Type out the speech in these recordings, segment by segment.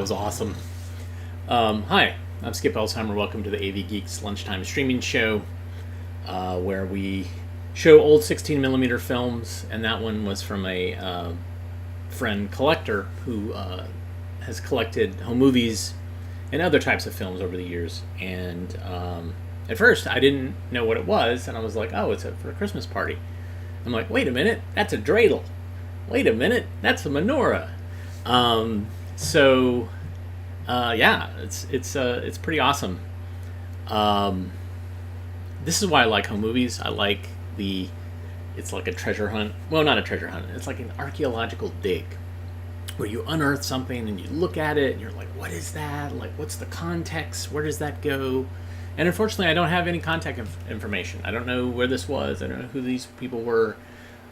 was awesome. Hi, I'm Skip Elsheimer. Welcome to the AV Geeks Lunchtime streaming show, where we show old 16mm films, and that one was from a friend collector who has collected home movies and other types of films over the years. And at first, I didn't know what it was, and I was like, "Oh, it's for a Christmas party." I'm like, "Wait a minute, that's a dreidel. Wait a minute, that's a menorah." So yeah, it's pretty awesome. This is why I like home movies. I like it's like a treasure hunt. Well, not a treasure hunt. It's like an archaeological dig where you unearth something and you look at it and you're like, what is that? Like, what's the context? Where does that go? And unfortunately, I don't have any contact information. I don't know where this was. I don't know who these people were,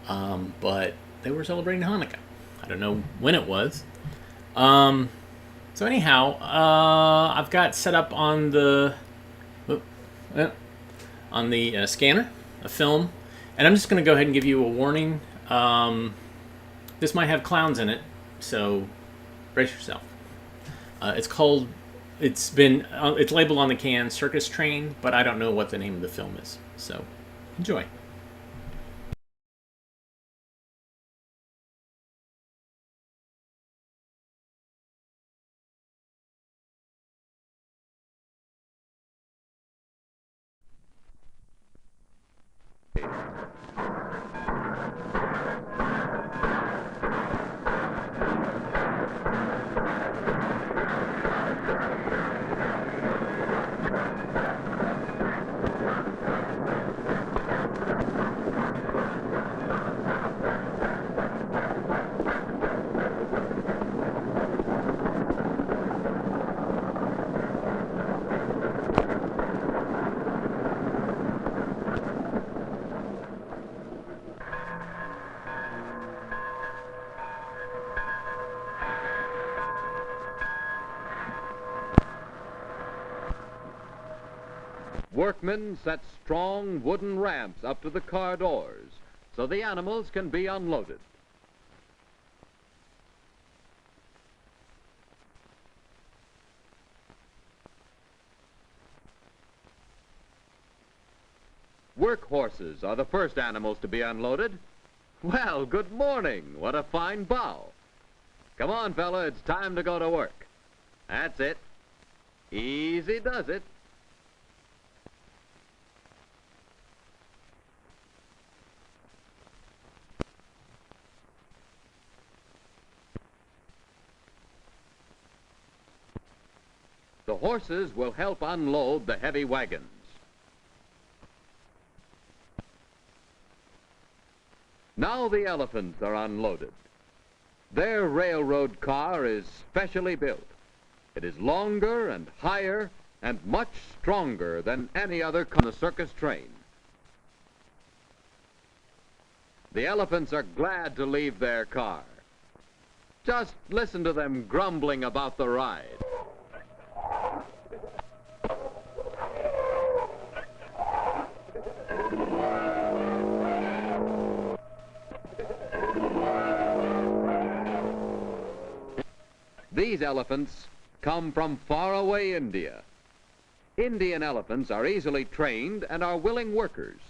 but they were celebrating Hanukkah. I don't know when it was. So anyhow, I've got set up on the scanner a film, and I'm just going to go ahead and give you a warning. This might have clowns in it, so brace yourself. It's labeled on the can Circus Train, but I don't know what the name of the film is. So enjoy. Workmen set strong wooden ramps up to the car doors so the animals can be unloaded. Work horses are the first animals to be unloaded. Well, good morning. What a fine bow. Come on, fella, it's time to go to work. That's it. Easy does it. The horses will help unload the heavy wagons. Now the elephants are unloaded. Their railroad car is specially built. It is longer and higher and much stronger than any other car on the circus train. The elephants are glad to leave their car. Just listen to them grumbling about the ride. These elephants come from faraway India. Indian elephants are easily trained and are willing workers.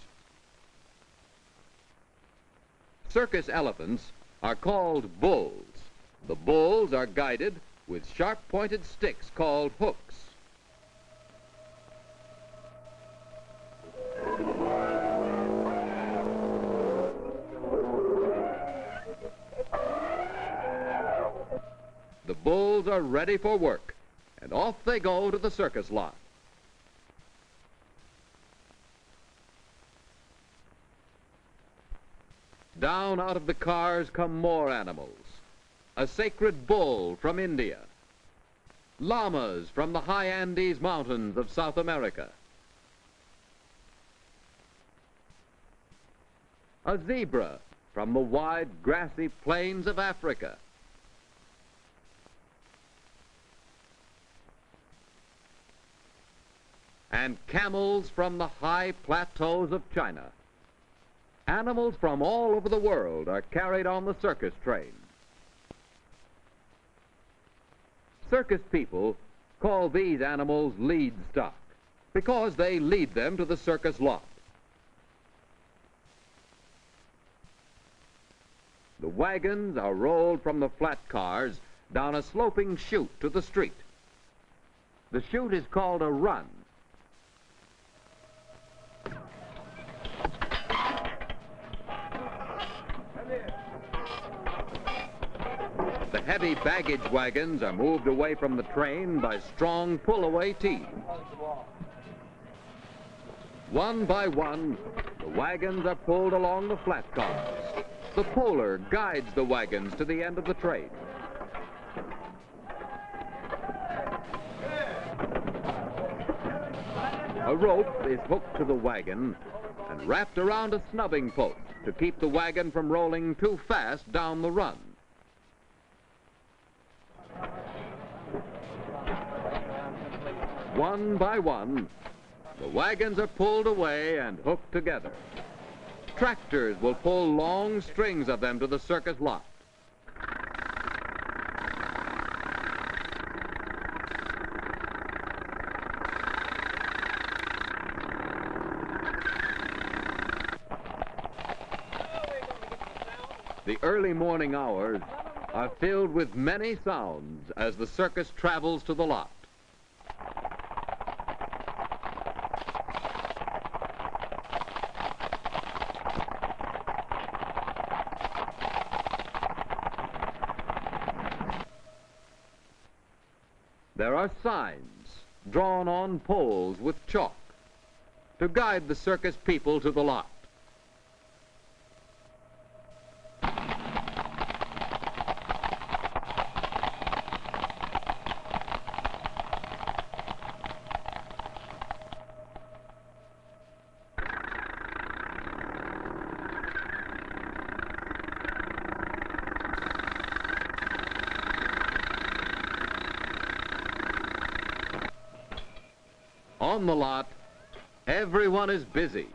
Circus elephants are called bulls. The bulls are guided with sharp-pointed sticks called hooks. The bulls are ready for work, and off they go to the circus lot. Down out of the cars come more animals. A sacred bull from India. Llamas from the high Andes Mountains of South America. A zebra from the wide grassy plains of Africa. And camels from the high plateaus of China. Animals from all over the world are carried on the circus train. circus people call these animals lead stock because they lead them to the circus lot. The wagons are rolled from the flat cars down a sloping chute to the street. The chute is called a run. The heavy baggage wagons are moved away from the train by strong pull-away teams. One by one, the wagons are pulled along the flat cars. The puller guides the wagons to the end of the train. A rope is hooked to the wagon and wrapped around a snubbing post to keep the wagon from rolling too fast down the run. One by one, the wagons are pulled away and hooked together. Tractors will pull long strings of them to the circus lot. The early morning hours are filled with many sounds as the circus travels to the lot. There are signs drawn on poles with chalk to guide the circus people to the lot. On the lot, everyone is busy.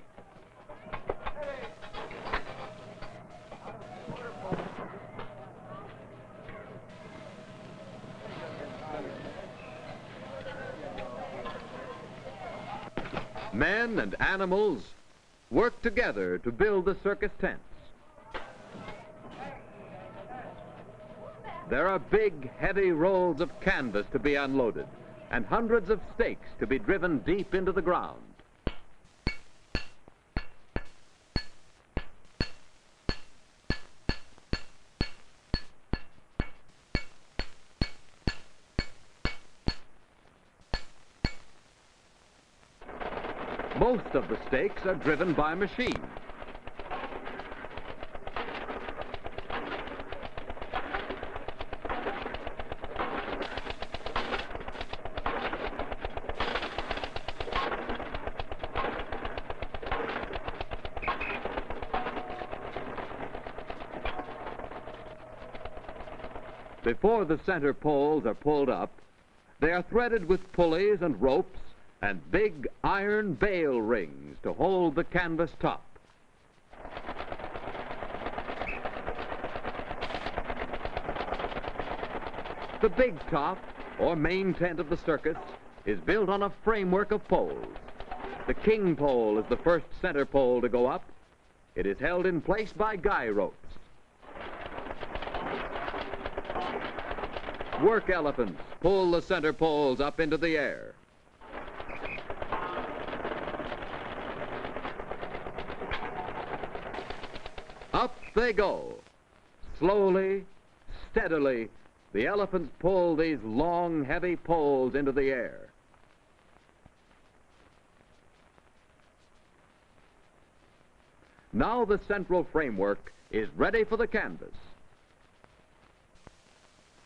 Men and animals work together to build the circus tents. There are big, heavy rolls of canvas to be unloaded, and hundreds of stakes to be driven deep into the ground. Most of the stakes are driven by machine. Before the center poles are pulled up, they are threaded with pulleys and ropes and big iron bale rings to hold the canvas top. The big top, or main tent of the circus, is built on a framework of poles. The king pole is the first center pole to go up. It is held in place by guy ropes. Work elephants pull the center poles up into the air. Up they go. Slowly, steadily, the elephants pull these long, heavy poles into the air. Now the central framework is ready for the canvas.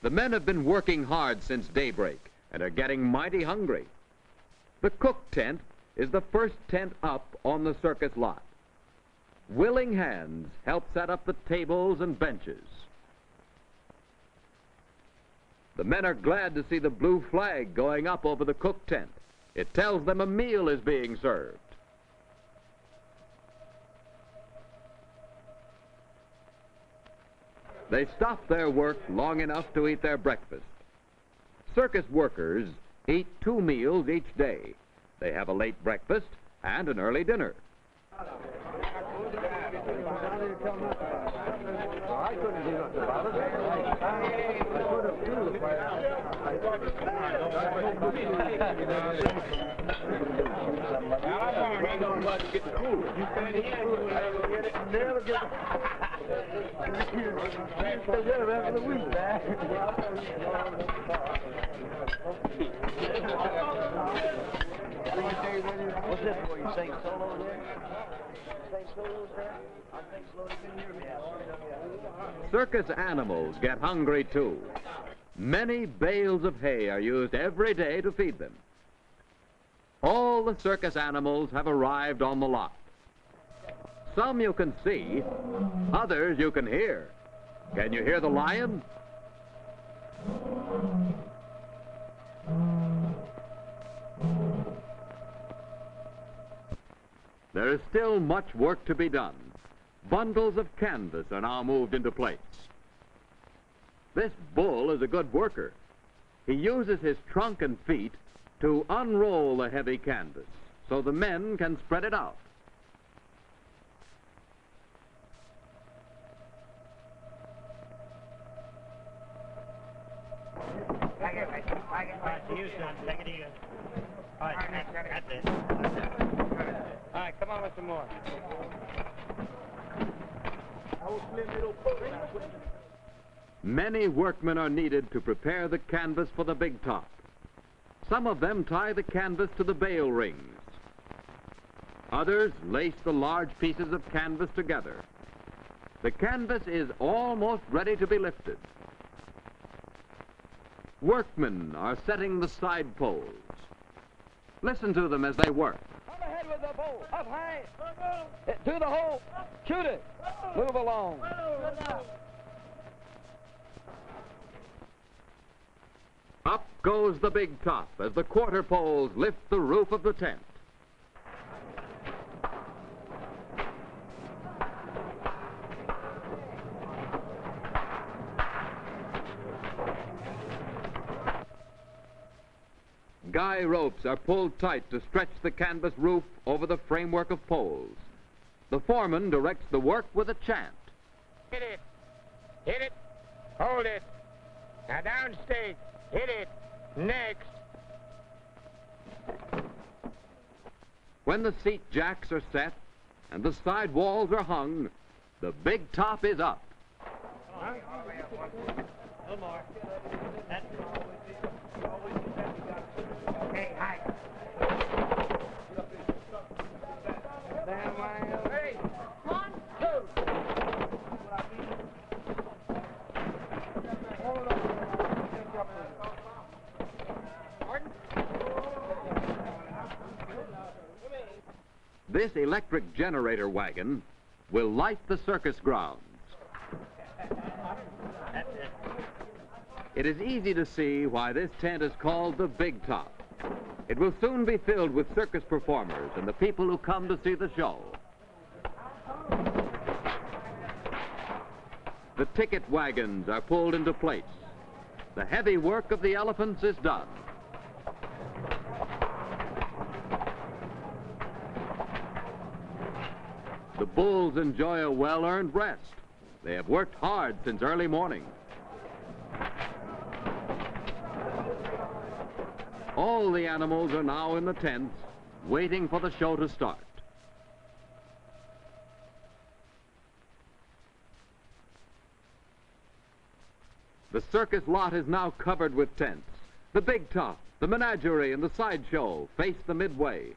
The men have been working hard since daybreak and are getting mighty hungry. The cook tent is the first tent up on the circus lot. Willing hands help set up the tables and benches. The men are glad to see the blue flag going up over the cook tent. It tells them a meal is being served. They stop their work long enough to eat their breakfast. Circus workers eat 2 meals each day. They have a late breakfast and an early dinner. What's this for? You sing solo there? Sing solos there? I think slowly can hear me. Circus animals get hungry too. Many bales of hay are used every day to feed them. All the circus animals have arrived on the lot. Some you can see, others you can hear. Can you hear the lion? There is still much work to be done. Bundles of canvas are now moved into place. This bull is a good worker. He uses his trunk and feet to unroll the heavy canvas so the men can spread it out. All right, come on with some more. Many workmen are needed to prepare the canvas for the big top. Some of them tie the canvas to the bale rings. Others lace the large pieces of canvas together. The canvas is almost ready to be lifted. Workmen are setting the side poles. Listen to them as they work. Up ahead with the bow. Up high. To the hole. Shoot it. Move along. Up goes the big top as the quarter poles lift the roof of the tent. Guy ropes are pulled tight to stretch the canvas roof over the framework of poles. The foreman directs the work with a chant. Hit it. Hit it. Hold it. Now downstage. Hit it. Next. When the seat jacks are set and the side walls are hung, the big top is up. A little more. Hey, hi. Hey, 1, 2. This electric generator wagon will light the circus grounds. It is easy to see why this tent is called the Big Top. It will soon be filled with circus performers and the people who come to see the show. The ticket wagons are pulled into place. The heavy work of the elephants is done. The bulls enjoy a well-earned rest. They have worked hard since early morning. All the animals are now in the tents, waiting for the show to start. The circus lot is now covered with tents. The big top, the menagerie, and the sideshow face the midway.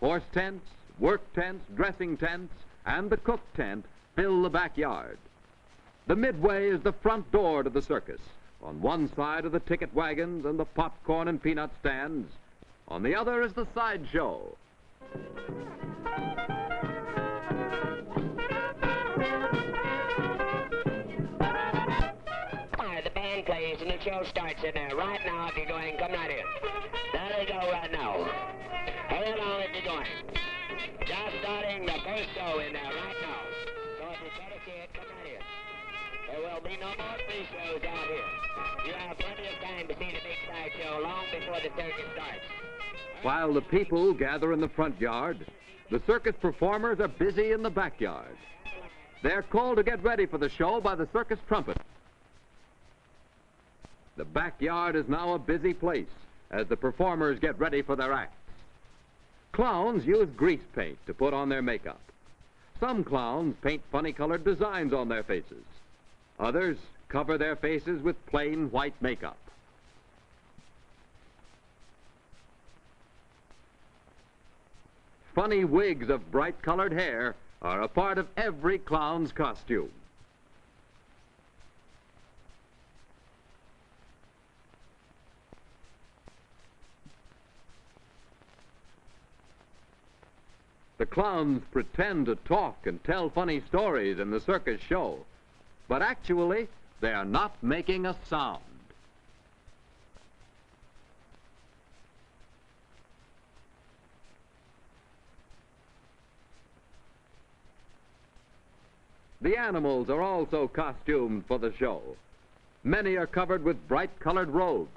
Horse tents, work tents, dressing tents, and the cook tent fill the backyard. The midway is the front door to the circus. On one side are the ticket wagons and the popcorn and peanut stands. On the other is the sideshow. The band plays and the show starts in there. Right now, if you're going, come right in. There they go right now. Hurry along if you're going. Just starting the first show in there right now. So if you better see it, come right in. There will be no more free shows out here. You have plenty of time to see the big side show. the circus starts. While the people gather in the front yard, the circus performers are busy in the backyard. They're called to get ready for the show by the circus trumpet. The backyard is now a busy place as the performers get ready for their acts. Clowns use grease paint to put on their makeup. Some clowns paint funny-colored designs on their faces. Others cover their faces with plain white makeup. Funny wigs of bright-colored hair are a part of every clown's costume. The clowns pretend to talk and tell funny stories in the circus show, but actually, they are not making a sound. The animals are also costumed for the show. Many are covered with bright-colored robes.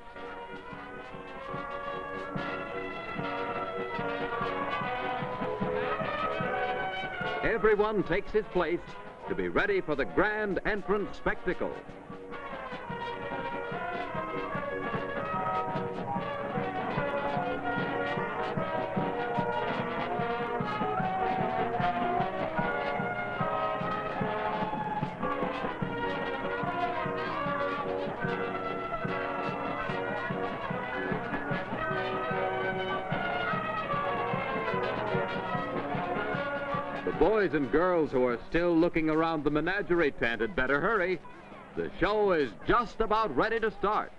Everyone takes his place to be ready for the grand entrance spectacle. The boys and girls who are still looking around the menagerie tent had better hurry. The show is just about ready to start.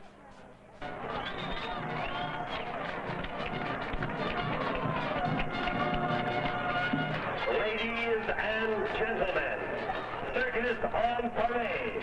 Ladies and gentlemen, circus on parade.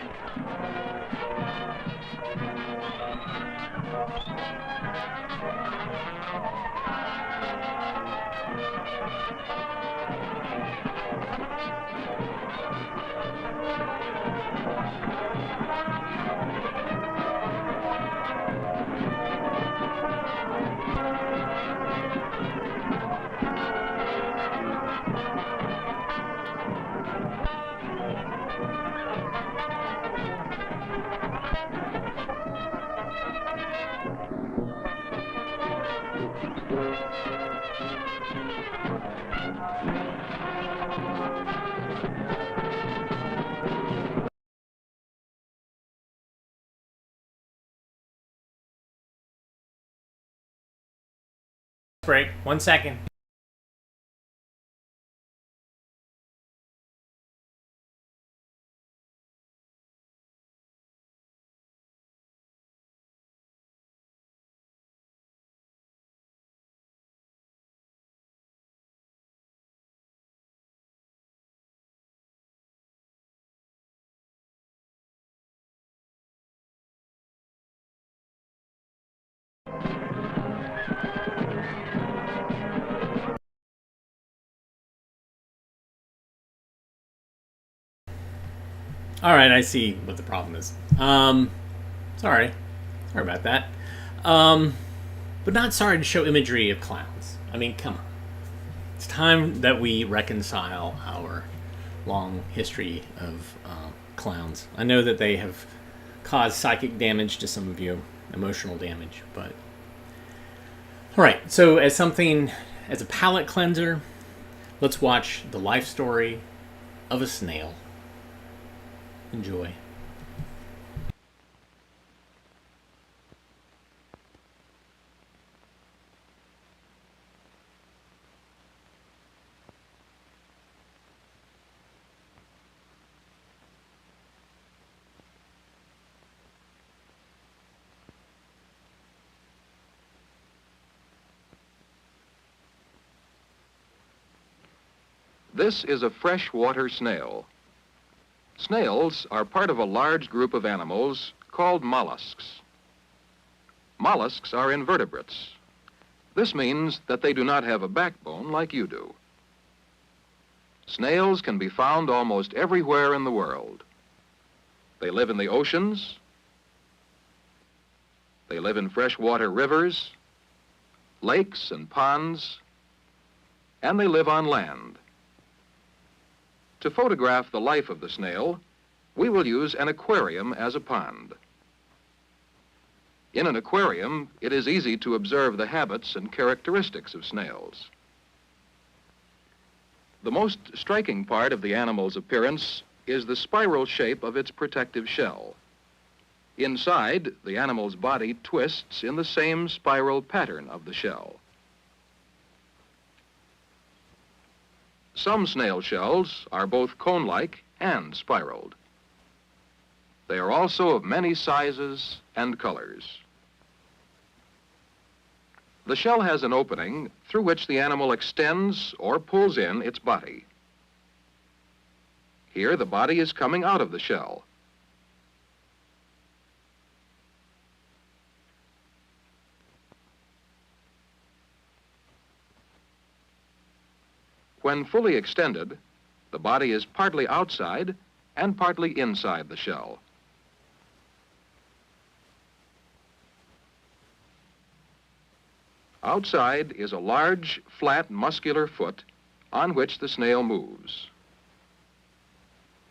Break. 1 second. All right, I see what the problem is. Sorry about that. But not sorry to show imagery of clowns. I mean, come on. It's time that we reconcile our long history of clowns. I know that they have caused psychic damage to some of you, emotional damage, but all right. So, as a palate cleanser, let's watch the life story of a snail. Enjoy. This is a freshwater snail. Snails are part of a large group of animals called mollusks. Mollusks are invertebrates. This means that they do not have a backbone like you do. Snails can be found almost everywhere in the world. They live in the oceans. They live in freshwater rivers lakes and ponds, and they live on land. To photograph the life of the snail, we will use an aquarium as a pond. In an aquarium, it is easy to observe the habits and characteristics of snails. The most striking part of the animal's appearance is the spiral shape of its protective shell. Inside, the animal's body twists in the same spiral pattern of the shell. Some snail shells are both cone-like and spiraled. They are also of many sizes and colors. The shell has an opening through which the animal extends or pulls in its body. Here, the body is coming out of the shell. When fully extended, the body is partly outside and partly inside the shell. Outside is a large, flat, muscular foot on which the snail moves.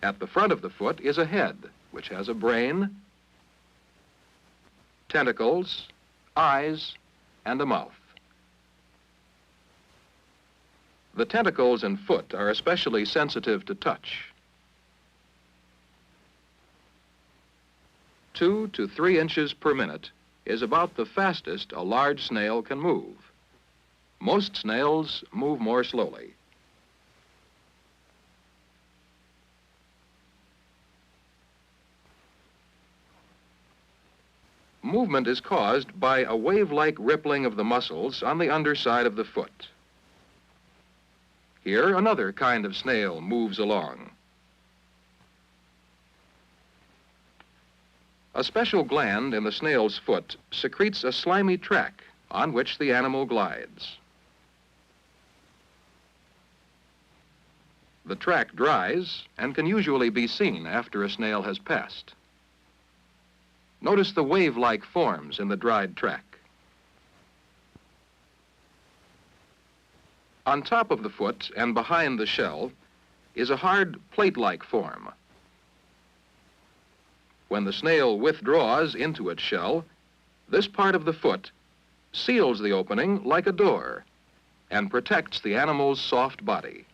At the front of the foot is a head, which has a brain, tentacles, eyes, and a mouth. The tentacles and foot are especially sensitive to touch. 2 to 3 inches per minute is about the fastest a large snail can move. Most snails move more slowly. Movement is caused by a wave-like rippling of the muscles on the underside of the foot. Here, another kind of snail moves along. A special gland in the snail's foot secretes a slimy track on which the animal glides. The track dries and can usually be seen after a snail has passed. Notice the wave-like forms in the dried track. On top of the foot and behind the shell is a hard plate-like form. When the snail withdraws into its shell, this part of the foot seals the opening like a door and protects the animal's soft body.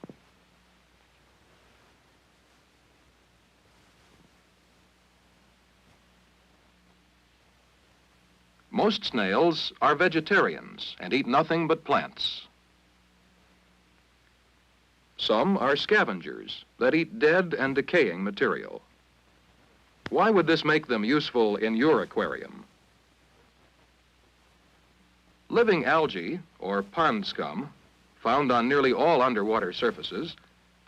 Most snails are vegetarians and eat nothing but plants. Some are scavengers that eat dead and decaying material. Why would this make them useful in your aquarium? Living algae, or pond scum, found on nearly all underwater surfaces,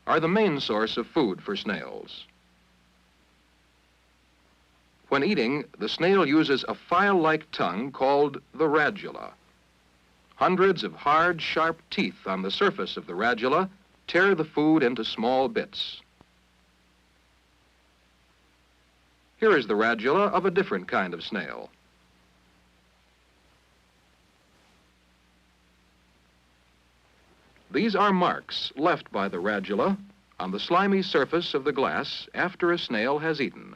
are the main source of food for snails. When eating, the snail uses a file-like tongue called the radula. Hundreds of hard, sharp teeth on the surface of the radula tear the food into small bits. Here is the radula of a different kind of snail. These are marks left by the radula on the slimy surface of the glass after a snail has eaten.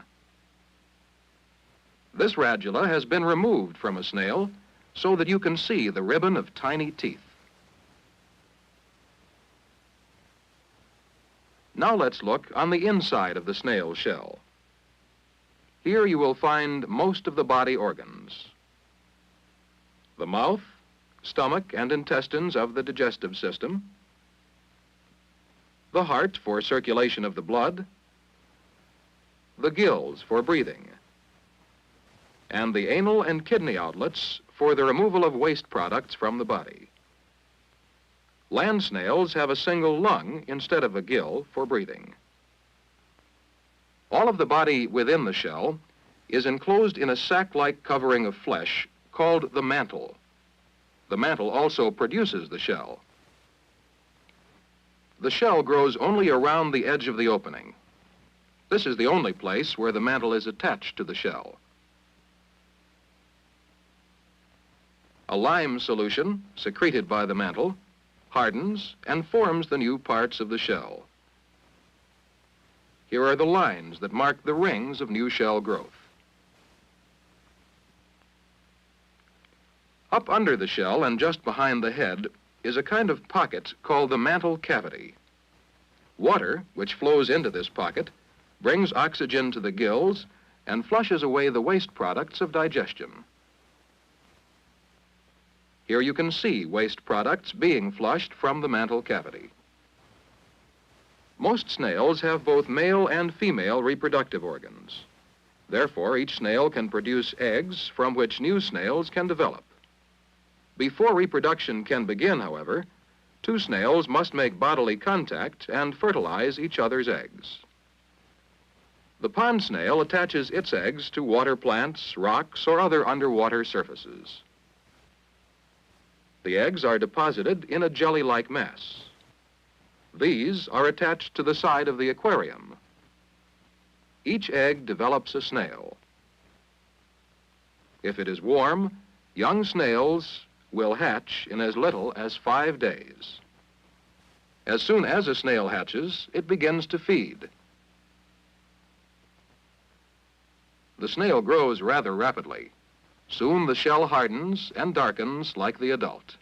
This radula has been removed from a snail so that you can see the ribbon of tiny teeth. Now let's look on the inside of the snail shell. Here you will find most of the body organs. The mouth, stomach, and intestines of the digestive system, the heart for circulation of the blood, the gills for breathing, and the anal and kidney outlets for the removal of waste products from the body. Land snails have a single lung instead of a gill for breathing. All of the body within the shell is enclosed in a sac-like covering of flesh called the mantle. The mantle also produces the shell. The shell grows only around the edge of the opening. This is the only place where the mantle is attached to the shell. A lime solution, secreted by the mantle, hardens and forms the new parts of the shell. Here are the lines that mark the rings of new shell growth. Up under the shell and just behind the head is a kind of pocket called the mantle cavity. Water, which flows into this pocket, brings oxygen to the gills and flushes away the waste products of digestion. Here you can see waste products being flushed from the mantle cavity. Most snails have both male and female reproductive organs. Therefore, each snail can produce eggs from which new snails can develop. Before reproduction can begin, however, two snails must make bodily contact and fertilize each other's eggs. The pond snail attaches its eggs to water plants, rocks, or other underwater surfaces. The eggs are deposited in a jelly-like mass. These are attached to the side of the aquarium. Each egg develops a snail. If it is warm, young snails will hatch in as little as 5 days. As soon as a snail hatches, it begins to feed. The snail grows rather rapidly. Soon the shell hardens and darkens like the adult.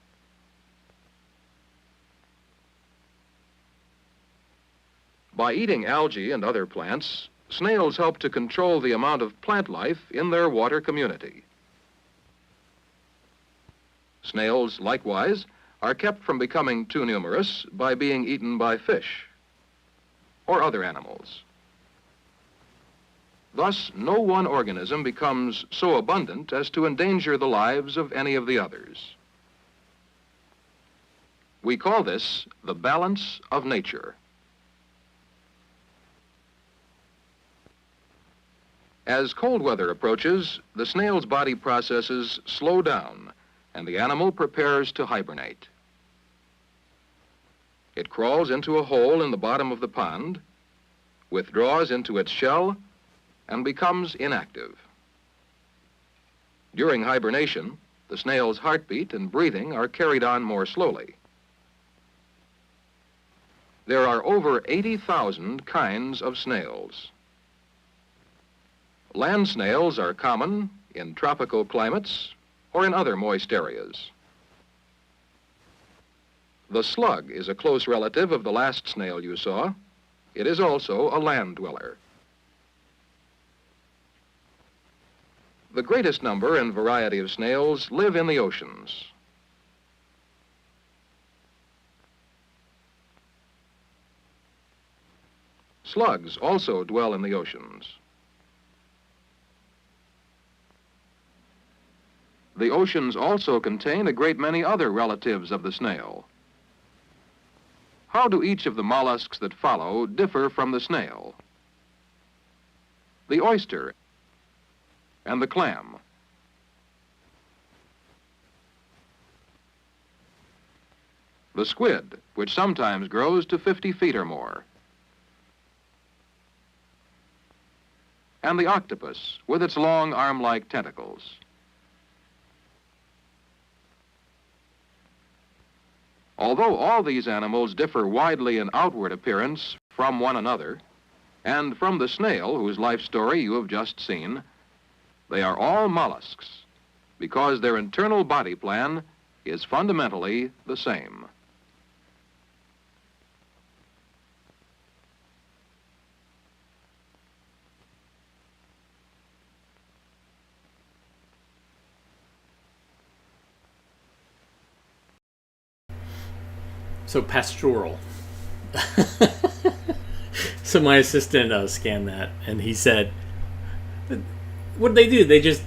By eating algae and other plants, snails help to control the amount of plant life in their water community. Snails, likewise, are kept from becoming too numerous by being eaten by fish or other animals. Thus, no one organism becomes so abundant as to endanger the lives of any of the others. We call this the balance of nature. As cold weather approaches, the snail's body processes slow down and the animal prepares to hibernate. It crawls into a hole in the bottom of the pond, withdraws into its shell, and becomes inactive. During hibernation, the snail's heartbeat and breathing are carried on more slowly. There are over 80,000 kinds of snails. Land snails are common in tropical climates or in other moist areas. The slug is a close relative of the last snail you saw. It is also a land dweller. The greatest number and variety of snails live in the oceans. Slugs also dwell in the oceans. The oceans also contain a great many other relatives of the snail. How do each of the mollusks that follow differ from the snail? The oyster and the clam. The squid, which sometimes grows to 50 feet or more. And the octopus, with its long arm-like tentacles. Although all these animals differ widely in outward appearance from one another, and from the snail whose life story you have just seen, they are all mollusks because their internal body plan is fundamentally the same. So pastoral. So my assistant scanned that, and he said, what did they do? They just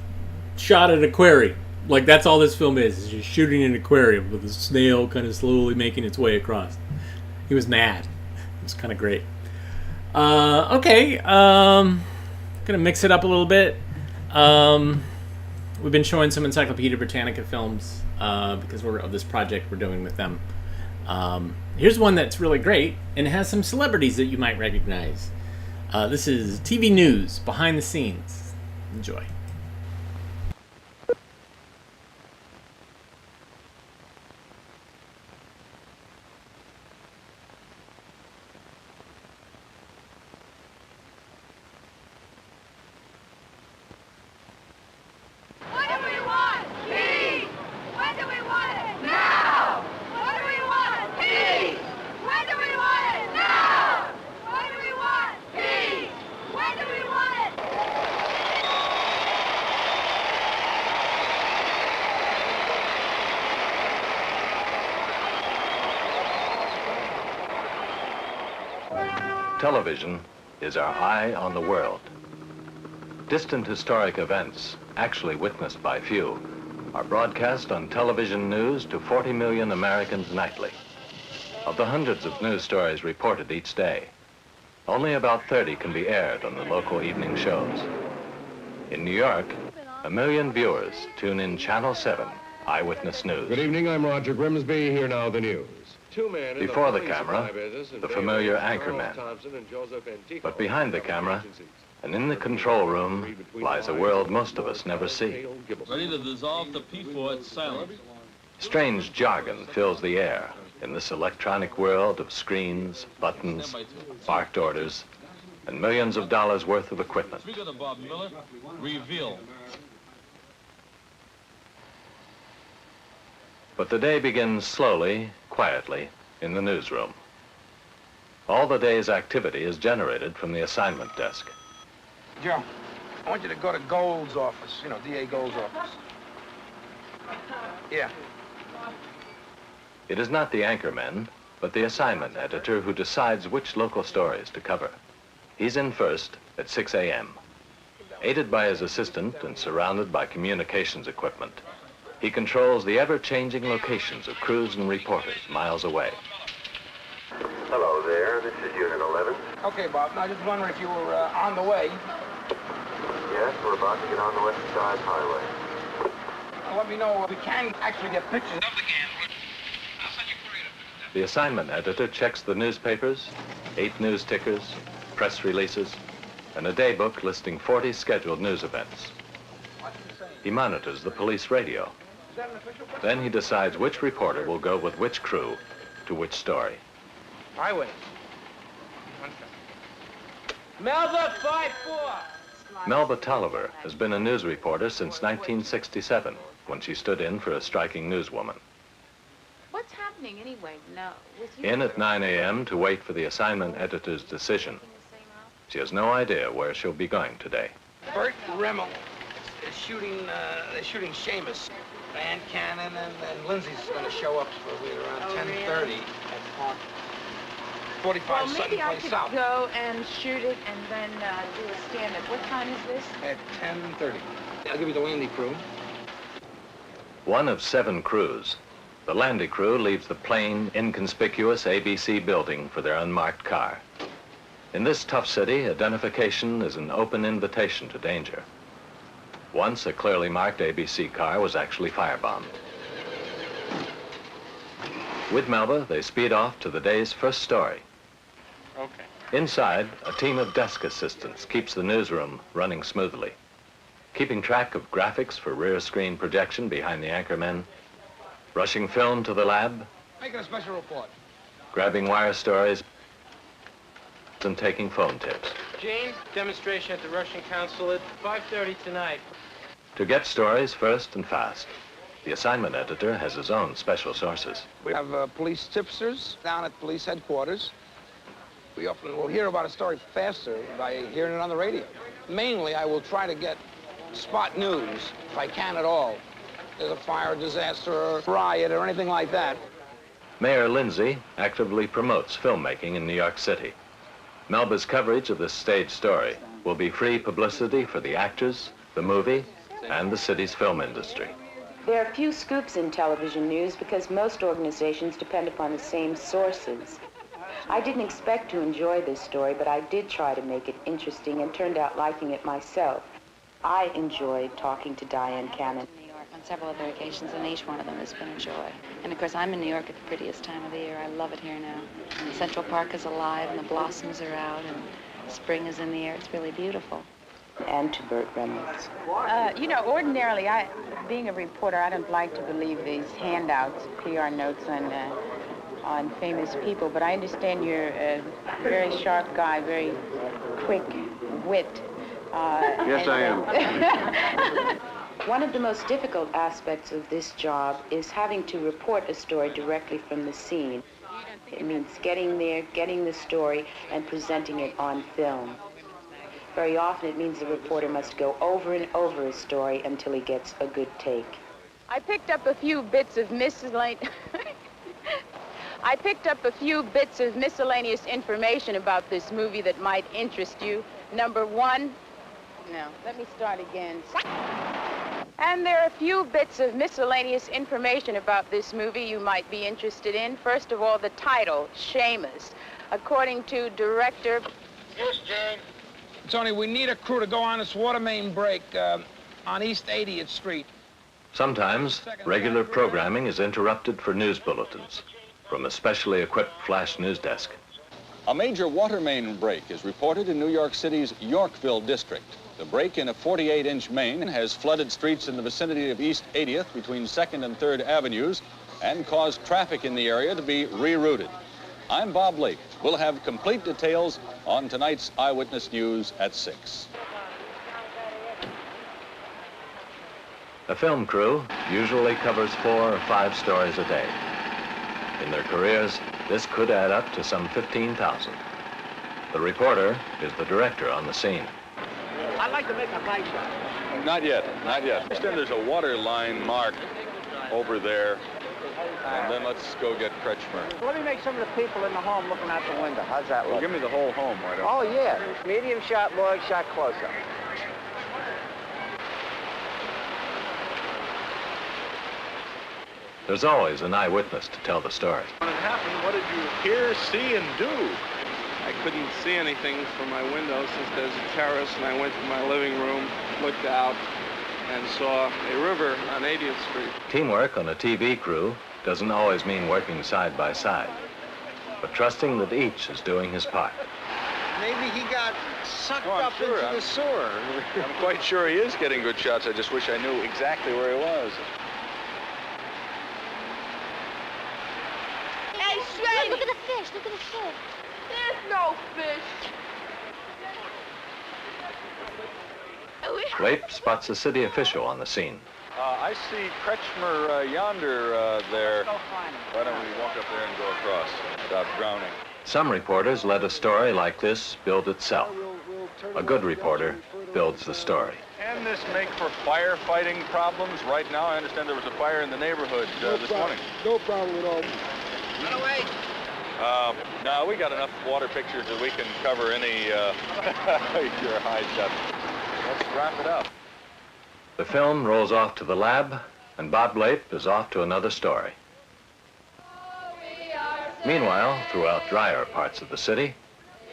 shot an aquarium. Like, that's all this film is just shooting an aquarium with a snail kind of slowly making its way across. He was mad. It was kind of great. Okay, gonna mix it up a little bit. We've been showing some Encyclopedia Britannica films because of this project we're doing with them. Here's one that's really great and it has some celebrities that you might recognize. This is TV News, behind the scenes. Enjoy. Television is our eye on the world. Distant historic events, actually witnessed by few, are broadcast on television news to 40 million Americans nightly. Of the hundreds of news stories reported each day, only about 30 can be aired on the local evening shows. In New York, 1 million viewers tune in Channel 7 Eyewitness News. Good evening, I'm Roger Grimsby. Here now the news. Two men in Before the plumbing camera, supply business in the Bay familiar Ridge, anchor Charles man. Thompson and Joseph Antico But behind the have camera, agencies. and in the control room, lies a world most of us never see. Ready to dissolve the P4 at silence. Strange jargon fills the air in this electronic world of screens, buttons, barked orders, and millions of dollars worth of equipment. Speaker to Bob Miller, reveal. But the day begins slowly, quietly, in the newsroom. All the day's activity is generated from the assignment desk. Joe, I want you to go to Gold's office, you know, D.A. Gold's office. Yeah. It is not the anchorman, but the assignment editor who decides which local stories to cover. He's in first at 6 a.m. Aided by his assistant and surrounded by communications equipment, he controls the ever-changing locations of crews and reporters miles away. Hello there, this is Unit 11. Okay, Bob, now I just wondering if you were on the way. Yes, we're about to get on the West Side Highway. Let me know if we can actually get pictures of the gambler. I'll send you courier. The assignment editor checks the newspapers, 8 news tickers, press releases, and a daybook listing 40 scheduled news events. He monitors the police radio. Then he decides which reporter will go with which crew to which story. Highway. Melba 5-4. Melba Tolliver has been a news reporter since 1967, when she stood in for a striking newswoman. What's happening anyway? No. With you? In at 9 a.m. to wait for the assignment editor's decision. She has no idea where she'll be going today. Bert Rimmel is shooting, they're shooting Seamus. Van Cannon and Lindsay's going to show up for around 10:30 at Park. 45 Well, Sutton maybe I Place could South. go and shoot it and then do a stand-up. What time is this? At 10:30. I'll give you the landing crew. One of 7 crews. The landing crew leaves the plain, inconspicuous ABC building for their unmarked car. In this tough city, identification is an open invitation to danger. Once, a clearly marked ABC car was actually firebombed. With Melba, they speed off to the day's first story. Okay. Inside, a team of desk assistants keeps the newsroom running smoothly, keeping track of graphics for rear screen projection behind the anchormen, rushing film to the lab, Making a special report. grabbing wire stories, and taking phone tips. Jane, demonstration at the Russian consulate, 5:30 tonight. To get stories first and fast, the assignment editor has his own special sources. We have police tipsters down at police headquarters. We often will hear about a story faster by hearing it on the radio. Mainly, I will try to get spot news, if I can at all. There's a fire, disaster, or riot, or anything like that. Mayor Lindsay actively promotes filmmaking in New York City. Melba's coverage of this stage story will be free publicity for the actors, the movie, and the city's film industry. There are few scoops in television news because most organizations depend upon the same sources. I didn't expect to enjoy this story, but I did try to make it interesting and turned out liking it myself. I enjoyed talking to Diane Cannon. New York on several other occasions, and each one of them has been a joy. And of course, I'm in New York at the prettiest time of the year. I love it here now. Central Park is alive, and the blossoms are out, and spring is in the air. It's really beautiful. And to Burt Reynolds. You know, ordinarily, being a reporter, I don't like to believe these handouts, PR notes on famous people, but I understand you're a very sharp guy, very quick wit. Yes, I am. One of the most difficult aspects of this job is having to report a story directly from the scene. It means getting there, getting the story, and presenting it on film. Very often it means the reporter must go over and over a story until he gets a good take. I picked up a few bits of Mrs. Lane. I picked up a few bits of miscellaneous information about this movie that might interest you. Number one, no, let me start again. And there are a few bits of miscellaneous information about this movie you might be interested in. First of all, the title, Seamus. According to director... Yes, Jane. Tony, we need a crew to go on this water main break on East 80th Street. Sometimes, regular programming is interrupted for news bulletins from a specially equipped flash news desk. A major water main break is reported in New York City's Yorkville district. The break in a 48-inch main has flooded streets in the vicinity of East 80th between 2nd and 3rd Avenues and caused traffic in the area to be rerouted. I'm Bob Lake. We'll have complete details on tonight's Eyewitness News at 6. A film crew usually covers 4 or 5 stories a day. In their careers, this could add up to some 15,000. The reporter is the director on the scene. I'd like to make a night shot. Not yet, not yet. I understand there's a water line marked over there, and then let's go get Kretschmer. Let me make some of the people in the home looking out the window. How's that look? Well, give me the whole home, why don't you? Oh, yeah. Medium shot, long shot, close-up. There's always an eyewitness to tell the story. When it happened, what did you hear, see, and do? I couldn't see anything from my window since there's a terrace, and I went to my living room, looked out, and saw a river on 80th Street. Teamwork on a TV crew doesn't always mean working side by side, but trusting that each is doing his part. Maybe he got sucked I'm up sure. into the sewer. I'm quite sure he is getting good shots. I just wish I knew exactly where he was. Hey, Shreddy! Look at the fish, look at the fish. There's no fish. Rape spots a city official on the scene. I see Kretschmer yonder there. Why don't we walk up there and go across without drowning? Some reporters let a story like this build itself. A good reporter builds the story. Can this make for firefighting problems? Right now, I understand there was a fire in the neighborhood this morning. No problem at all. Run away. No, we got enough water pictures that we can cover any your high shot. Let's wrap it up. The film rolls off to the lab, and Bob Lape is off to another story. Meanwhile, throughout drier parts of the city,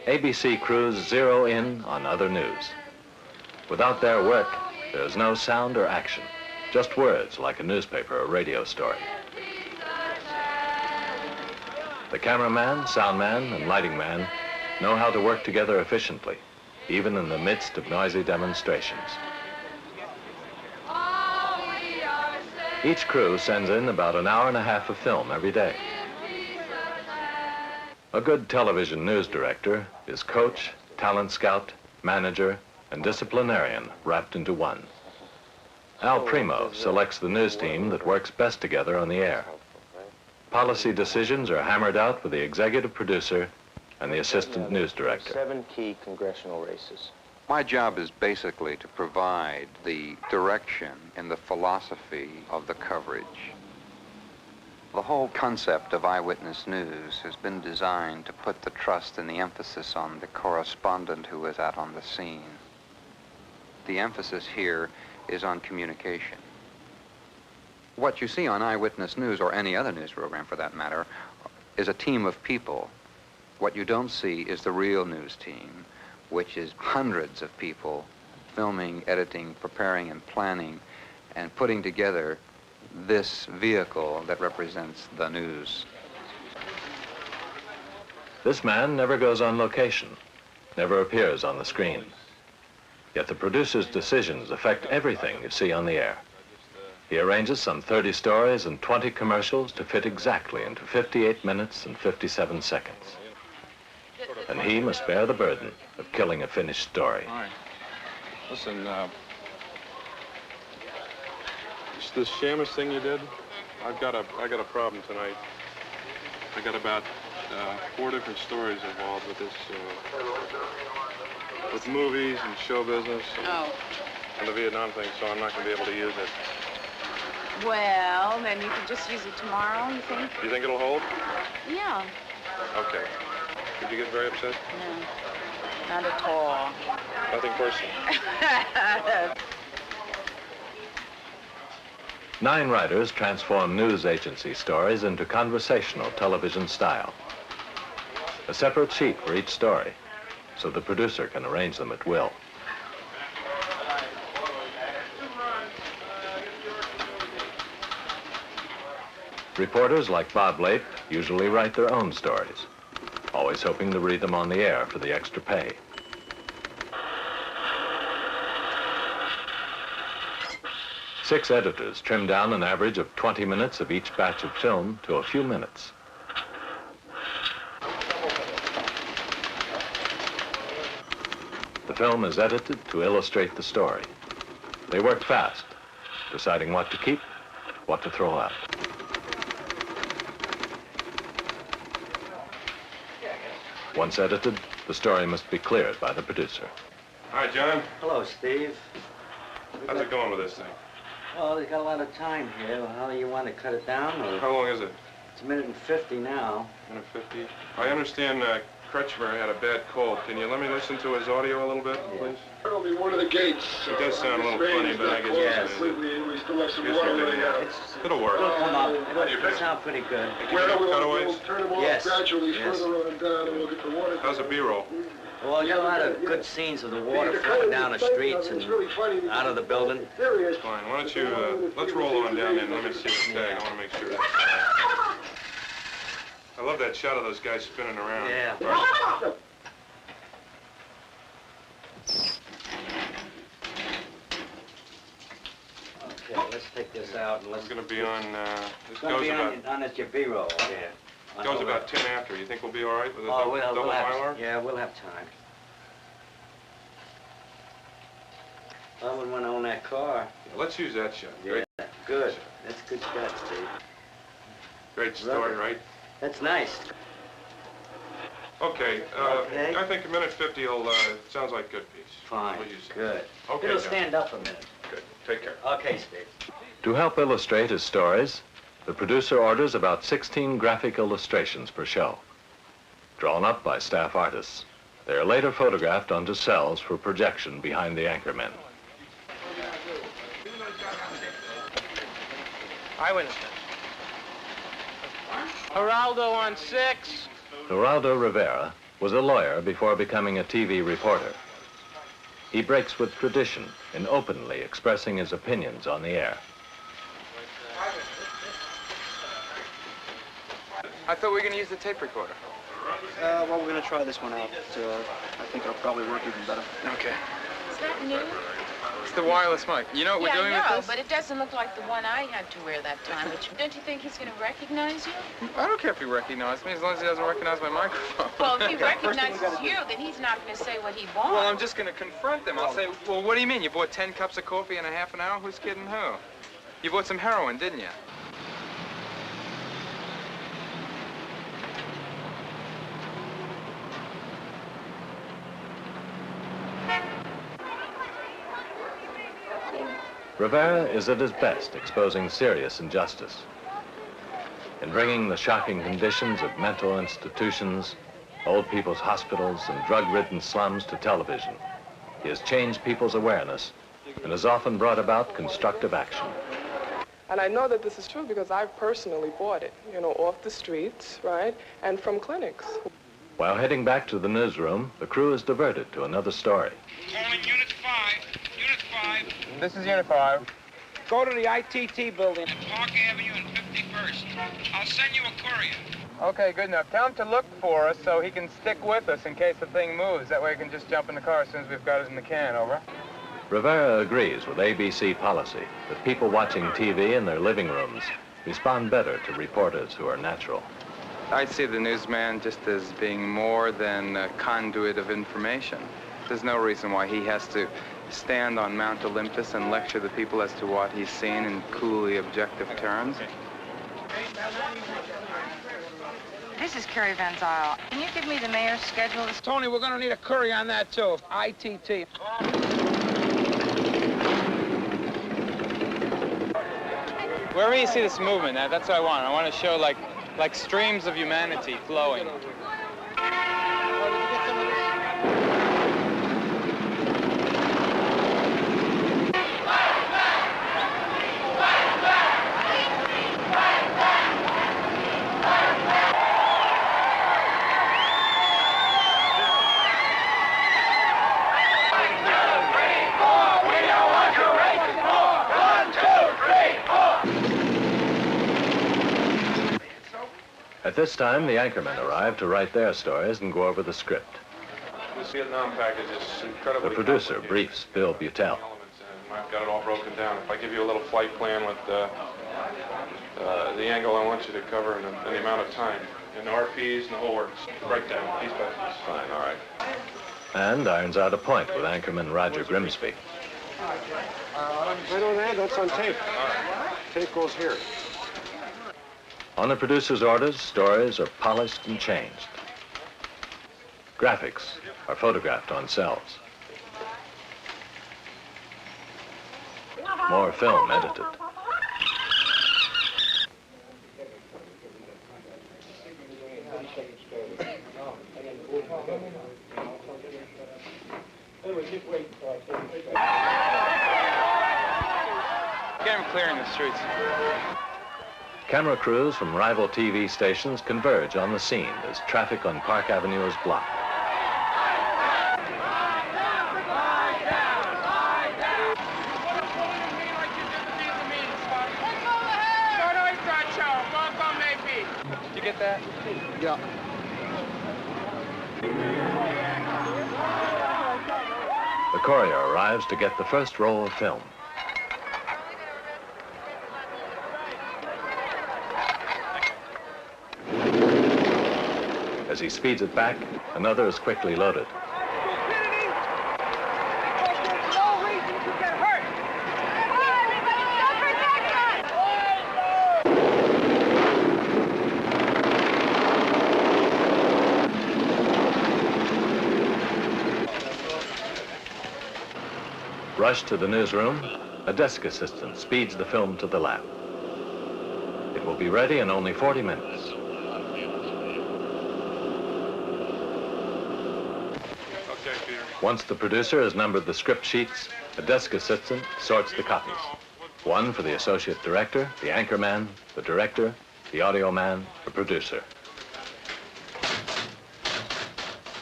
ABC crews zero in on other news. Without their work, there's no sound or action, just words like a newspaper or radio story. The cameraman, soundman, and lighting man know how to work together efficiently, even in the midst of noisy demonstrations. Each crew sends in about an hour and a half of film every day. A good television news director is coach, talent scout, manager, and disciplinarian wrapped into one. Al Primo selects the news team that works best together on the air. Policy decisions are hammered out with the executive producer and the assistant news director. 7 key congressional races. My job is basically to provide the direction and the philosophy of the coverage. The whole concept of eyewitness news has been designed to put the trust and the emphasis on the correspondent who is out on the scene. The emphasis here is on communication. What you see on Eyewitness News, or any other news program for that matter, is a team of people. What you don't see is the real news team, which is hundreds of people filming, editing, preparing, and planning, and putting together this vehicle that represents the news. This man never goes on location, never appears on the screen. Yet the producer's decisions affect everything you see on the air. He arranges some 30 stories and 20 commercials to fit exactly into 58 minutes and 57 seconds. And he must bear the burden of killing a finished story. All right. Listen, this Seamus thing you did, I got a problem tonight. I got about 4 different stories involved with this, with movies and show business and the Vietnam thing, so I'm not going to be able to use it. Well, then you can just use it tomorrow, you think? Do you think it'll hold? Yeah. Okay. Did you get very upset? No, not at all. Nothing personal. 9 writers transform news agency stories into conversational television style. A separate sheet for each story, so the producer can arrange them at will. Reporters like Bob Lape usually write their own stories, always hoping to read them on the air for the extra pay. Six editors trim down an average of 20 minutes of each batch of film to a few minutes. The film is edited to illustrate the story. They work fast, deciding what to keep, what to throw out. Once edited, the story must be cleared by the producer. Hi, John. Hello, Steve. How's it going with this thing? Well, we've got a lot of time here. Well, how do you want to cut it down? Or... How long is it? It's 1:50 now. 1:50. I understand Kretschmer had a bad cold. Can you let me listen to his audio a little bit, please? That'll be one of the gates. It does sound a little funny, but I guess it'll work. It'll come up. It'll sound pretty good. Cutaways? Turn them off gradually further on down, and we'll get the water. How's the B-roll? Well, we got a lot of good scenes of the water flowing down the streets and out of the building. Fine. Why don't you, let's roll on down in. Let me see the tag. I want to make sure that's I love that shot of those guys spinning around. Yeah. Okay, let's take this out and let's... It's going to be on, this goes goes about... on at your B-roll, yeah. It goes about 10 after. You think we'll be all right with a Oh, double Mylar? Yeah, we'll have time. I wouldn't want to own that car. Yeah, let's use that shot. Yeah, good. That's good shot, Steve. Great story, right? That's nice. Okay, Okay. I think 1:50 will, sounds like a good piece. Fine, We'll use it. good. Okay, It'll John. stand up a minute. Good. Take care. Okay, Steve. To help illustrate his stories, the producer orders about 16 graphic illustrations per show. Drawn up by staff artists, they are later photographed onto cells for projection behind the anchormen. Eyewitness. Geraldo on 6. Geraldo Rivera was a lawyer before becoming a TV reporter. He breaks with tradition in openly expressing his opinions on the air. I thought we were going to use the tape recorder. Well, we're going to try this one out. I think it'll probably work even better. Okay. Is that new? It's the wireless mic. You know what we're doing with this? But it doesn't look like the one I had to wear that time. But don't you think he's going to recognize you? I don't care if he recognizes me, as long as he doesn't recognize my microphone. Well, if he recognizes you, then he's not going to say what he bought. Well, I'm just going to confront them. I'll say, well, what do you mean? You bought 10 cups of coffee in a half an hour? Who's kidding who? You bought some heroin, didn't you? Rivera is at his best exposing serious injustice. In bringing the shocking conditions of mental institutions, old people's hospitals, and drug-ridden slums to television, he has changed people's awareness and has often brought about constructive action. And I know that this is true because I've personally bought it, you know, off the streets, right, and from clinics. While heading back to the newsroom, the crew is diverted to another story. Calling Unit 5. Unit 5. This is Unit 5. Go to the ITT building. At Park Avenue and 51st. I'll send you a courier. Okay, good enough. Tell him to look for us so he can stick with us in case the thing moves. That way we can just jump in the car as soon as we've got it in the can, over. Rivera agrees with ABC policy that people watching TV in their living rooms respond better to reporters who are natural. I see the newsman just as being more than a conduit of information. There's no reason why he has to stand on Mount Olympus and lecture the people as to what he's seen in coolly objective terms. This is Carrie Van Zyl. Can you give me the mayor's schedule? Tony, we're going to need a courier on that, too. ITT. Wherever you see this movement, that's what I want. I want to show like streams of humanity flowing. At this time, the anchormen arrive to write their stories and go over the script. This Vietnam package is incredibly The producer complicated. briefs Bill Butel. I've got it all broken down. If I give you a little flight plan with the angle I want you to cover and the amount of time, and the RPs and the whole works, right down, piece by piece. Fine, all right. And irons out a point with anchorman Roger Grimsby. Right on that, that's on tape. Tape goes here. On the producer's orders, stories are polished and changed. Graphics are photographed on cells. More film edited. Get him clearing the streets. Camera crews from rival TV stations converge on the scene as traffic on Park Avenue is blocked. Did you get that? Yeah. The courier arrives to get the first roll of film. As he speeds it back, another is quickly loaded. Rushed to the newsroom, a desk assistant speeds the film to the lab. It will be ready in only 40 minutes. Once the producer has numbered the script sheets, a desk assistant sorts the copies. One for the associate director, the anchorman, the director, the audio man, the producer.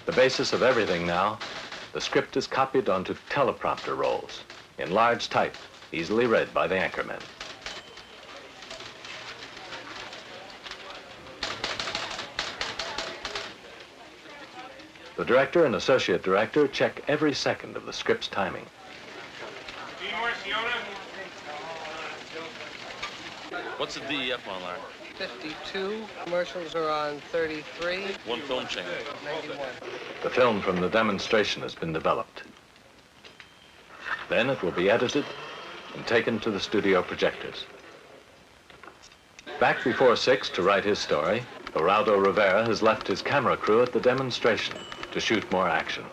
The basis of everything now, the script is copied onto teleprompter rolls in large type, easily read by the anchorman. The director and associate director check every second of the script's timing. What's the DEF on, Larry? 52. Commercials are on 33. One film chain. 91. The film from the demonstration has been developed. Then it will be edited and taken to the studio projectors. Back before 6 to write his story, Geraldo Rivera has left his camera crew at the demonstration to shoot more action.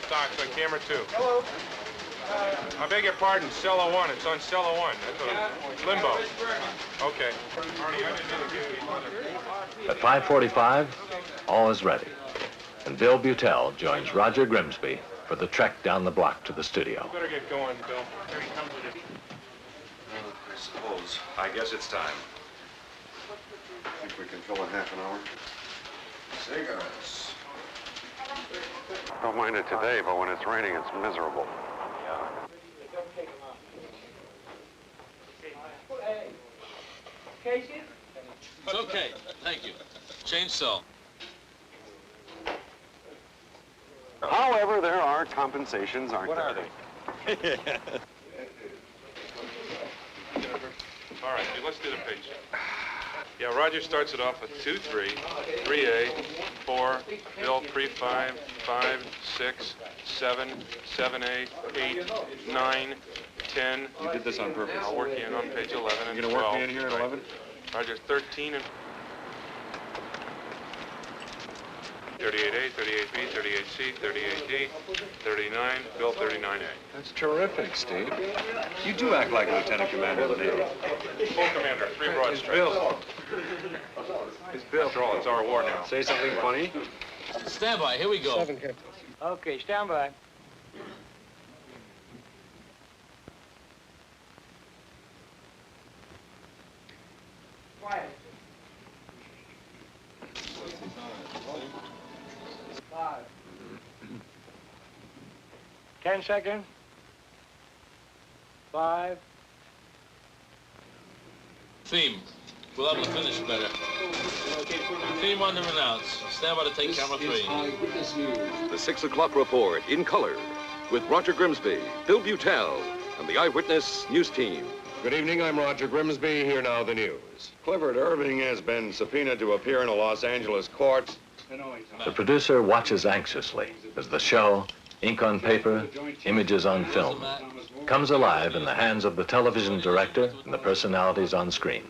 Stocks on camera 2. Hello. I beg your pardon, cello 1. It's on cello 1. That's limbo. Okay. At 5:45, all is ready. And Bill Butel joins Roger Grimsby for the trek down the block to the studio. Better get going, Bill. I suppose. I guess it's time. Think we can fill in half an hour? Cigarettes. Don't mind it today, but when it's raining, it's miserable. It's okay. Thank you. Change cell. However, there are compensations, aren't there? What are they? All right, let's do the picture. Yeah, Roger starts it off with 2, 3, 3A, 4, Bill 3, 5, 5, 6, 7, 7A, 8, 9, 10. You did this on purpose. I'll work you in on page 11 and 12. You're gonna work me in here at 11? Roger 13 and... 38A, 38B, 38C, 38D, 39, Bill 39A. That's terrific, Steve. You do act like a lieutenant commander of the Navy. Full commander, 3 broad stripes. Bill. It's Bill. After all, it's our war now. Say something funny. Stand by. Here we go. 7, Captain. Okay, stand by. Quiet. 5. 10 seconds. 5. Theme. We'll have to finish better. Theme on the announce. Stand by to take camera 3. The 6 o'clock report in color with Roger Grimsby, Bill Butel, and the Eyewitness News Team. Good evening, I'm Roger Grimsby. Here now the news. Clifford Irving has been subpoenaed to appear in a Los Angeles court. The producer watches anxiously as the show, ink on paper, images on film, comes alive in the hands of the television director and the personalities on screen.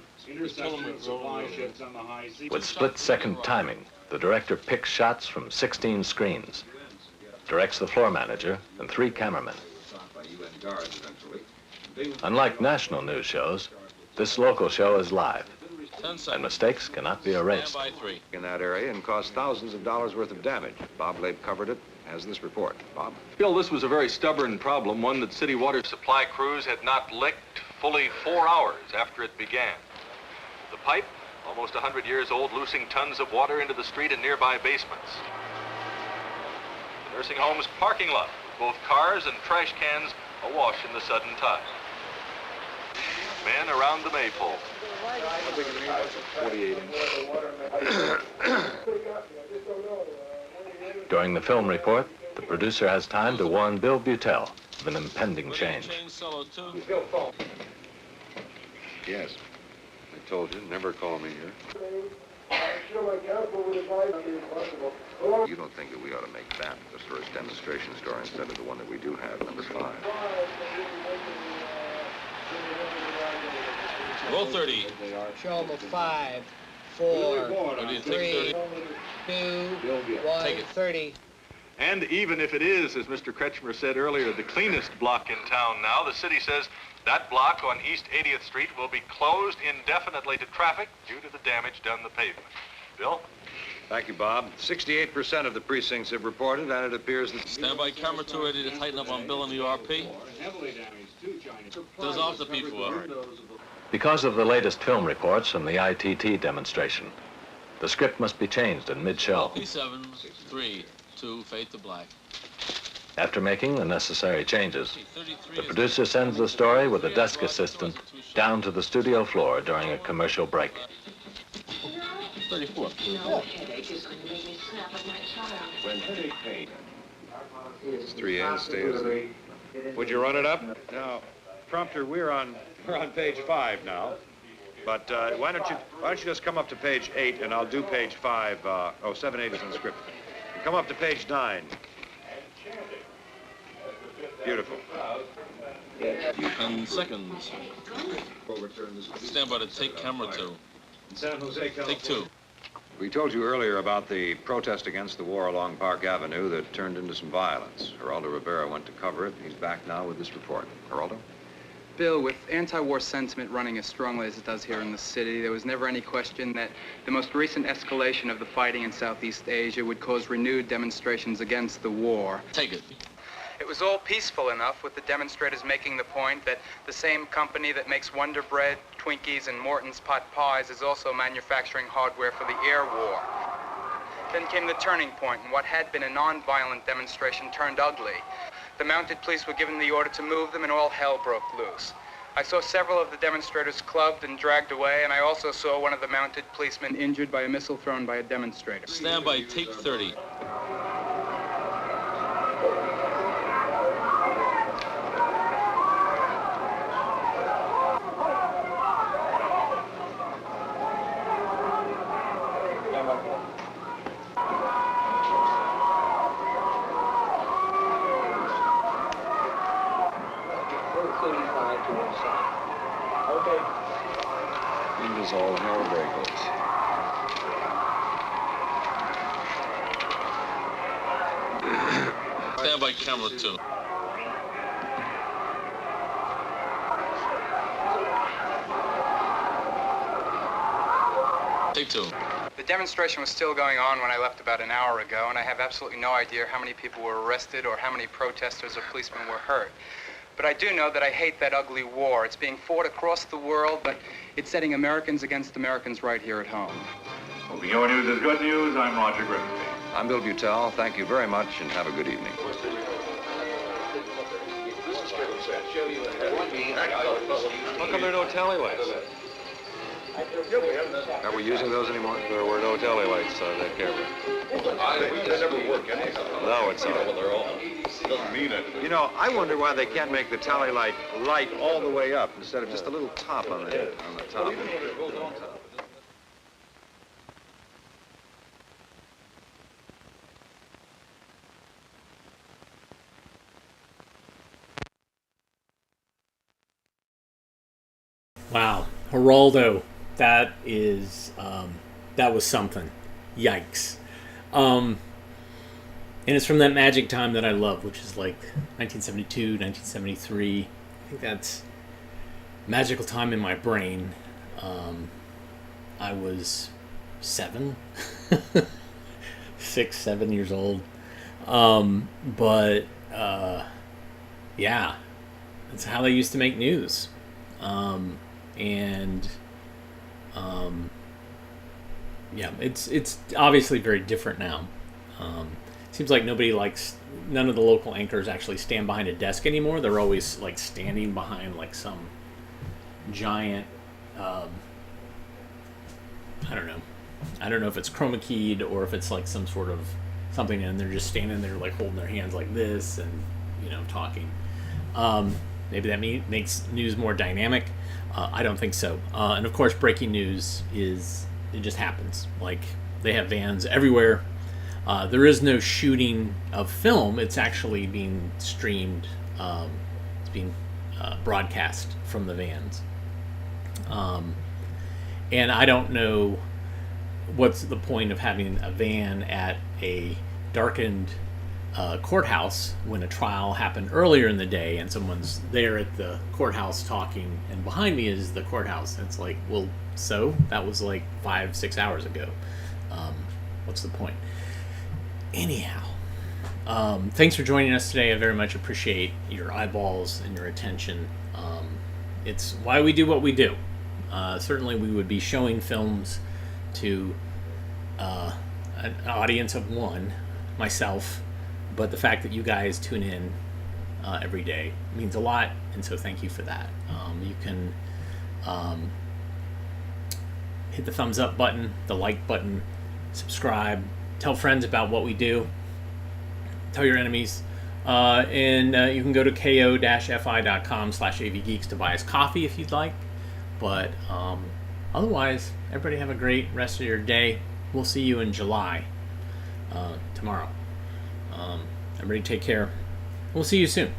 With split-second timing, the director picks shots from 16 screens, directs the floor manager and 3 cameramen. Unlike national news shows, this local show is live, and mistakes cannot be erased. In that area and caused thousands of dollars worth of damage. Bob Lape covered it, as this report. Bob? Bill, this was a very stubborn problem, one that city water supply crews had not licked fully 4 hours after it began. The pipe, almost 100 years old, loosing tons of water into the street and nearby basements. The nursing home's parking lot, with both cars and trash cans awash in the sudden tide. Men around the maypole. 48 During the film report, the producer has time to warn Bill Butel of an impending change. Yes. I told you, never call me here. You don't think that we ought to make that the first demonstration story instead of the one that we do have, number 5? Roll 30. Show them a 5, 4, 3, 2, 1, 30. And even if it is, as Mr. Kretschmer said earlier, the cleanest block in town now, the city says that block on East 80th Street will be closed indefinitely to traffic due to the damage done to the pavement. Bill? Thank you, Bob. 68% of the precincts have reported, and it appears that... Stand by, camera 2 ready to tighten up on Bill and the RP. Does off the P4. Because of the latest film reports from the ITT demonstration, the script must be changed in mid-show. P7, 3, 2, fade to black. After making the necessary changes, the producer sends the story with a desk assistant down to the studio floor during a commercial break. 34. No headache is going to make me snap at my child. When headache pain. It's 3A, stay as it. Would you run it up? Now, prompter, we're on page 5 now. But why don't you just come up to page 8 and I'll do page 5. 7, 8 is unscripted. Come up to page 9. Beautiful. 10 seconds. Stand by to take camera 2. Take 2. We told you earlier about the protest against the war along Park Avenue that turned into some violence. Geraldo Rivera went to cover it. He's back now with this report. Geraldo? Bill, with anti-war sentiment running as strongly as it does here in the city, there was never any question that the most recent escalation of the fighting in Southeast Asia would cause renewed demonstrations against the war. Take it. It was all peaceful enough, with the demonstrators making the point that the same company that makes Wonder Bread, Twinkies, and Morton's pot pies is also manufacturing hardware for the air war. Then came the turning point, and what had been a non-violent demonstration turned ugly. The mounted police were given the order to move them, and all hell broke loose. I saw several of the demonstrators clubbed and dragged away, and I also saw one of the mounted policemen injured by a missile thrown by a demonstrator. Stand by, take 30. And as all hell breaks. stand by camera 2. Take 2. The demonstration was still going on when I left about an hour ago, and I have absolutely no idea how many people were arrested or how many protesters or policemen were hurt. But I do know that I hate that ugly war. It's being fought across the world, but it's setting Americans against Americans right here at home. Hoping your news is good news, I'm Roger Grimsby. I'm Bill Butel. Thank you very much, and have a good evening. How come there are no tally lights? Are we using those anymore? There were no tally lights on that camera. They never work anyhow. No, it's not. Doesn't mean it. You know, I wonder why they can't make the tally light all the way up instead of just a little top on the top. Wow, Geraldo, that was something. Yikes. And it's from that magic time that I love, which is like 1972, 1973. I think that's magical time in my brain. I was 7, 6, 7 years old. Yeah, that's how they used to make news. Yeah, it's obviously very different now. Seems like none of the local anchors actually stand behind a desk anymore. They're always like standing behind like some giant, I don't know if it's chroma keyed or if it's like some sort of something, and they're just standing there like holding their hands like this and, talking. Maybe that makes news more dynamic. I don't think so. And of course, breaking news it just happens. Like, they have vans everywhere. There is no shooting of film. It's actually being streamed. It's being broadcast from the vans. And I don't know what's the point of having a van at a darkened courthouse when a trial happened earlier in the day and someone's there at the courthouse talking, and behind me is the courthouse. And it's like, well, so that was like 5-6 hours ago. What's the point? Anyhow, thanks for joining us today. I very much appreciate your eyeballs and your attention. It's why we do what we do. Certainly we would be showing films to an audience of one, myself, but the fact that you guys tune in every day means a lot, and so thank you for that. You can hit the thumbs up button, the like button, subscribe, tell friends about what we do, tell your enemies, and you can go to ko-fi.com/avgeeks to buy us coffee if you'd like. But otherwise, everybody have a great rest of your day. We'll see you in July, tomorrow. Everybody take care. We'll see you soon.